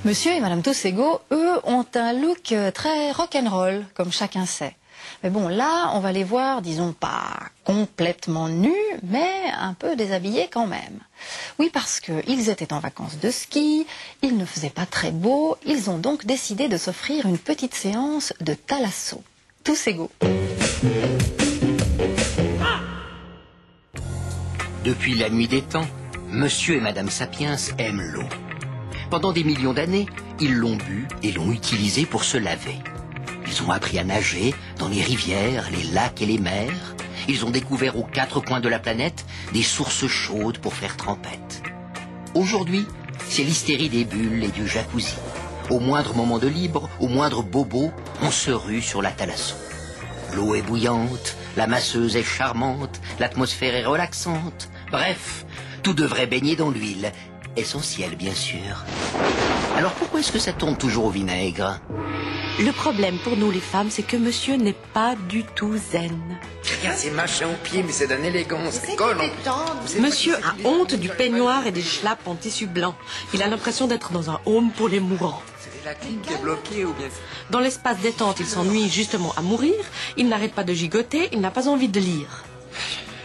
Monsieur et Madame Tossego, eux, ont un look très rock'n'roll, comme chacun sait. Mais bon, là, on va les voir, disons, pas complètement nus, mais un peu déshabillés quand même. Oui, parce qu'ils étaient en vacances de ski, il ne faisait pas très beau, ils ont donc décidé de s'offrir une petite séance de thalasso. Tossego. Depuis la nuit des temps, Monsieur et Madame Sapiens aiment l'eau. Pendant des millions d'années, ils l'ont bu et l'ont utilisé pour se laver. Ils ont appris à nager dans les rivières, les lacs et les mers. Ils ont découvert aux quatre coins de la planète des sources chaudes pour faire trempette. Aujourd'hui, c'est l'hystérie des bulles et du jacuzzi. Au moindre moment de libre, au moindre bobo, on se rue sur la thalasso. L'eau est bouillante, la masseuse est charmante, l'atmosphère est relaxante. Bref, tout devrait baigner dans l'huile. Essentielle, bien sûr. Alors pourquoi est-ce que ça tourne toujours au vinaigre? Le problème pour nous les femmes, c'est que monsieur n'est pas du tout zen. Regarde ces machins aux pieds, mais c'est d'une élégance. Ça colle. Monsieur a honte du peignoir et des schlappes en tissu blanc. Il a l'impression d'être dans un home pour les mourants. C'est la clim qui est bloquée ou bien... Dans l'espace détente, il s'ennuie justement à mourir. Il n'arrête pas de gigoter, il n'a pas envie de lire.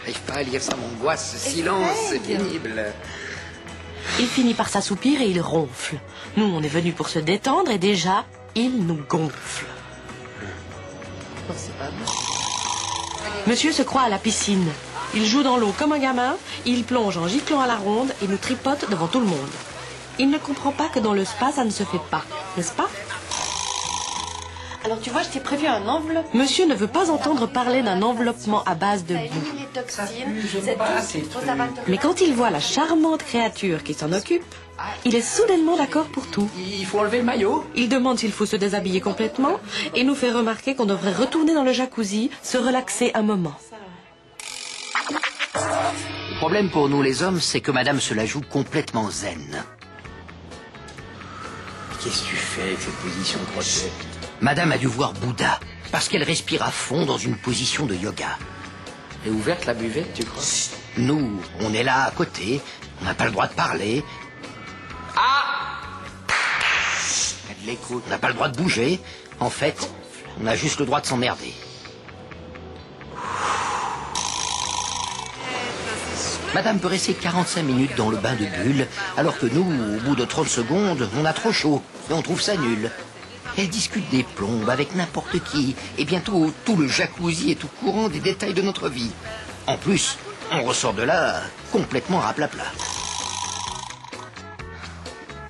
J'arrive pas à lire, ça m'angoisse, ce silence, c'est pénible. Il finit par s'assoupir et il ronfle. Nous, on est venus pour se détendre et déjà, il nous gonfle. Monsieur se croit à la piscine. Il joue dans l'eau comme un gamin, il plonge en giclant à la ronde et nous tripote devant tout le monde. Il ne comprend pas que dans le spa, ça ne se fait pas, n'est-ce pas? Alors tu vois, je t'ai prévu un enveloppement. Monsieur ne veut pas entendre parler d'un enveloppement à base de boue. Mais quand il voit la charmante créature qui s'en occupe, il est soudainement d'accord pour tout. Il faut enlever le maillot. Il demande s'il faut se déshabiller complètement et nous fait remarquer qu'on devrait retourner dans le jacuzzi, se relaxer un moment. Le problème pour nous les hommes, c'est que Madame se la joue complètement zen. Qu'est-ce que tu fais avec cette position protecte? Madame a dû voir Bouddha, parce qu'elle respire à fond dans une position de yoga. Elle est ouverte la buvette, tu crois? Nous, on est là à côté, on n'a pas le droit de parler. Ah! Elle l'écoute, on n'a pas le droit de bouger. En fait, on a juste le droit de s'emmerder. Madame peut rester 45 minutes dans le bain de bulles, alors que nous, au bout de 30 secondes, on a trop chaud et on trouve ça nul. Elle discute des plombes avec n'importe qui, et bientôt tout le jacuzzi est au courant des détails de notre vie. En plus, on ressort de là complètement raplapla.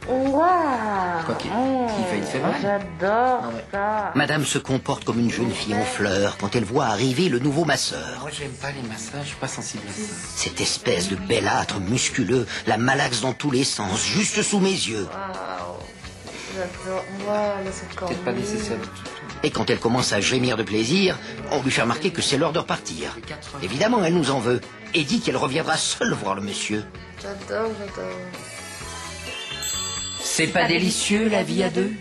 Quoi qu'il fait, il fait mal. J'adore ça. Madame se comporte comme une jeune fille en fleurs quand elle voit arriver le nouveau masseur. Moi, j'aime pas les massages, je suis pas sensible à ça. Cette espèce de bellâtre musculeux la malaxe dans tous les sens, juste sous mes yeux. J'adore. Voilà, c'est quand Peut-être pas nécessaire du tout. Et quand elle commence à gémir de plaisir, on lui fait remarquer que c'est l'heure de repartir. Évidemment, elle nous en veut et dit qu'elle reviendra seule voir le monsieur. J'adore, j'adore. C'est pas délicieux la vie à deux?